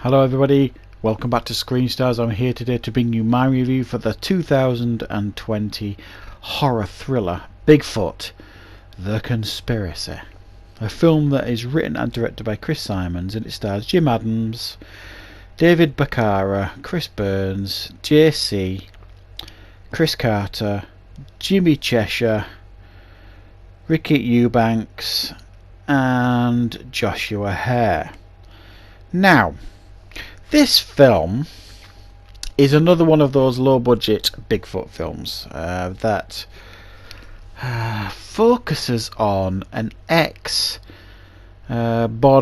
Hello everybody, welcome back to Screen Stars. I'm here today to bring you my review for the 2020 horror thriller Bigfoot, The Conspiracy. A film that is written and directed by Chris Simons, and it stars Jim Adams, David Baccara, Chris Burns, JC, Chris Carter, Jimmy Cheshire, Ricky Eubanks and Joshua Hare. Now, this film is another one of those low-budget Bigfoot films that focuses on an ex-Border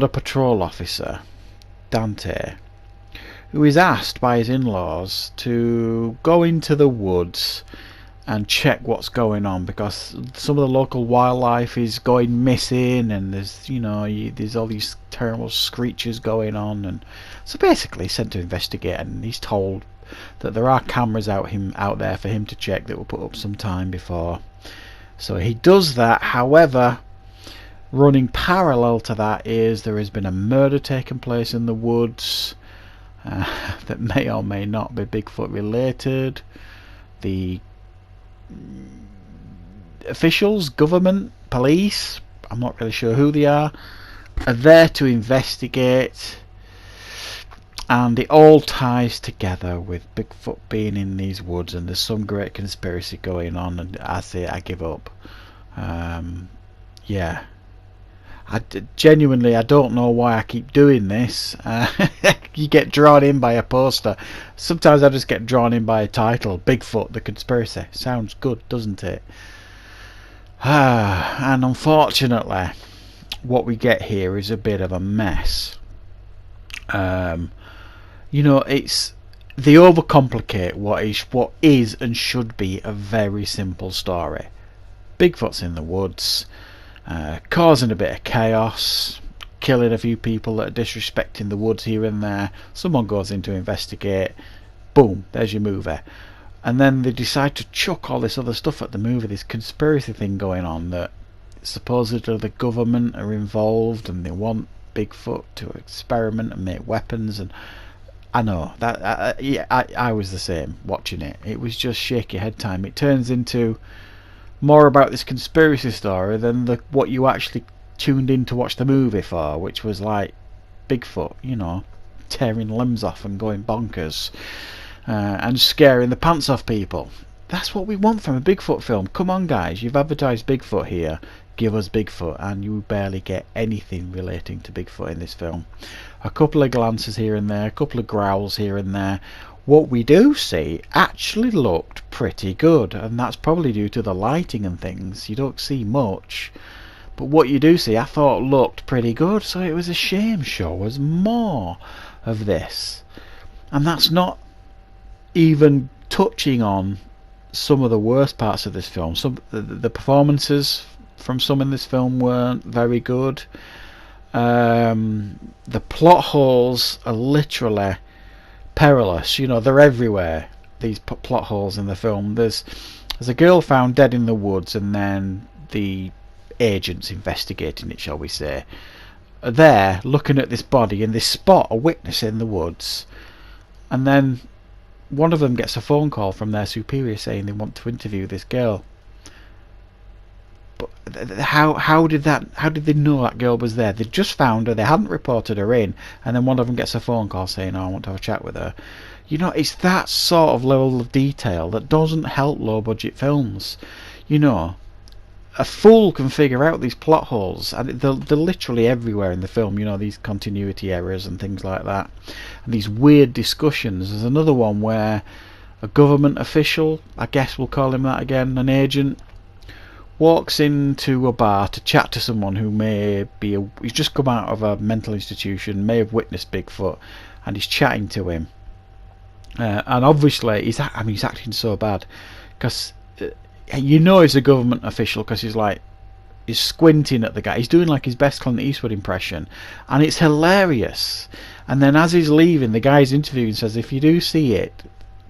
Patrol officer, Dante, who is asked by his in-laws to go into the woods and check what's going on because some of the local wildlife is going missing, and there's all these terrible screeches going on, and so basically he's sent to investigate, and he's told that there are cameras out there for him to check that were put up some time before. So he does that. However, running parallel to that is there has been a murder taking place in the woods that may or may not be Bigfoot related. The officials, government, police, I'm not really sure who they are there to investigate, and it all ties together with Bigfoot being in these woods, and there's some great conspiracy going on, and I say I give up. Yeah, genuinely I don't know why I keep doing this. You get drawn in by a poster. Sometimes I just get drawn in by a title. Bigfoot, The Conspiracy. Sounds good, doesn't it? And unfortunately, what we get here is a bit of a mess. It's they overcomplicate what is and should be a very simple story. Bigfoot's in the woods, causing a bit of chaos, killing a few people that are disrespecting the woods here and there. Someone goes in to investigate. Boom, there's your movie. And then they decide to chuck all this other stuff at the movie, this conspiracy thing going on that supposedly the government are involved and they want Bigfoot to experiment and make weapons. And I know that I was the same watching it. It was just shaky head time. It turns into more about this conspiracy story than what you actually tuned in to watch the movie for, which was like Bigfoot, tearing limbs off and going bonkers and scaring the pants off people. That's what we want from a Bigfoot film. Come on guys, you've advertised Bigfoot here, give us Bigfoot, and you barely get anything relating to Bigfoot in this film. A couple of glances here and there, a couple of growls here and there. What we do see actually looked pretty good, and that's probably due to the lighting and things. You don't see much, but what you do see I thought looked pretty good, so it was a shame show us more of this. And that's not even touching on some of the worst parts of this film. Some the performances from some in this film weren't very good. The plot holes are literally perilous. They're everywhere, these plot holes in the film. There's a girl found dead in the woods, and then the agents investigating it, shall we say, are there looking at this body, and they spot a witness in the woods, and then one of them gets a phone call from their superior saying they want to interview this girl. But how did they know that girl was there? They just found her, they hadn't reported her in, and then one of them gets a phone call saying, I want to have a chat with her. It's that sort of level of detail that doesn't help low budget films. A fool can figure out these plot holes, and they're literally everywhere in the film. These continuity errors and things like that, and these weird discussions. There's another one where a government official, I guess we'll call him that again, an agent, walks into a bar to chat to someone who may be he's just come out of a mental institution, may have witnessed Bigfoot, and he's chatting to him, and obviously he's acting so bad because he's a government official, because he's squinting at the guy. He's doing like his best Clint Eastwood impression, and it's hilarious. And then as he's leaving, the guy's interviewing says, if you do see it,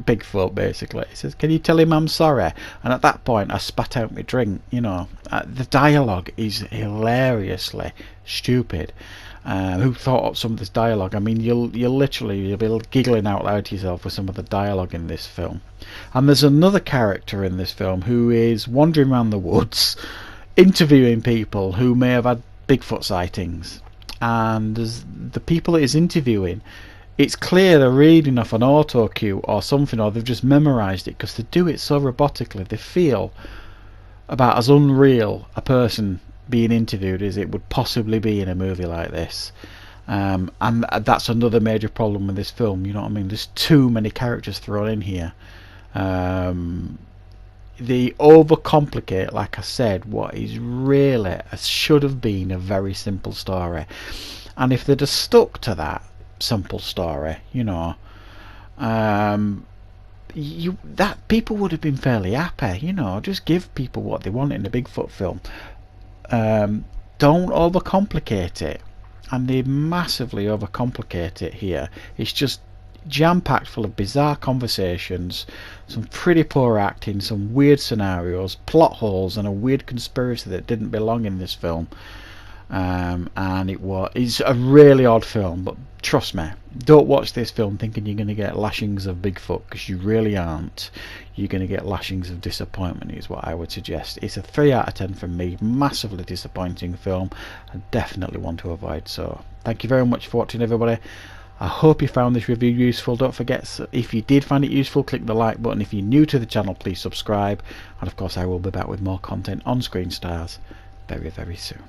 Bigfoot, basically, he says, can you tell him I'm sorry? And at that point I spat out my drink. The dialogue is hilariously stupid, who thought up some of this dialogue. I mean, you'll be giggling out loud to yourself with some of the dialogue in this film. And there's another character in this film who is wandering around the woods interviewing people who may have had Bigfoot sightings, and as the people that he's interviewing, it's clear they're reading off an auto cue or something, or they've just memorized it, because they do it so robotically. They feel about as unreal a person being interviewed as it would possibly be in a movie like this. And that's another major problem with this film, you know what I mean? There's too many characters thrown in here. They overcomplicate, like I said, what is really should have been a very simple story. And if they'd have stuck to that simple story, you know, that people would have been fairly happy. You know, just give people what they want in a Bigfoot film. Don't overcomplicate it, and they massively overcomplicate it here. It's just jam-packed full of bizarre conversations, some pretty poor acting, some weird scenarios, plot holes, and a weird conspiracy that didn't belong in this film. And it's a really odd film, but trust me, don't watch this film thinking you're going to get lashings of Bigfoot, because you really aren't. You're going to get lashings of disappointment, is what I would suggest. It's a 3 out of 10 from me. Massively disappointing film, and definitely one to avoid. So thank you very much for watching, everybody. I hope you found this review useful. Don't forget, if you did find it useful, click the like button. If you're new to the channel, please subscribe, and of course I will be back with more content on Screen Stars very, very soon.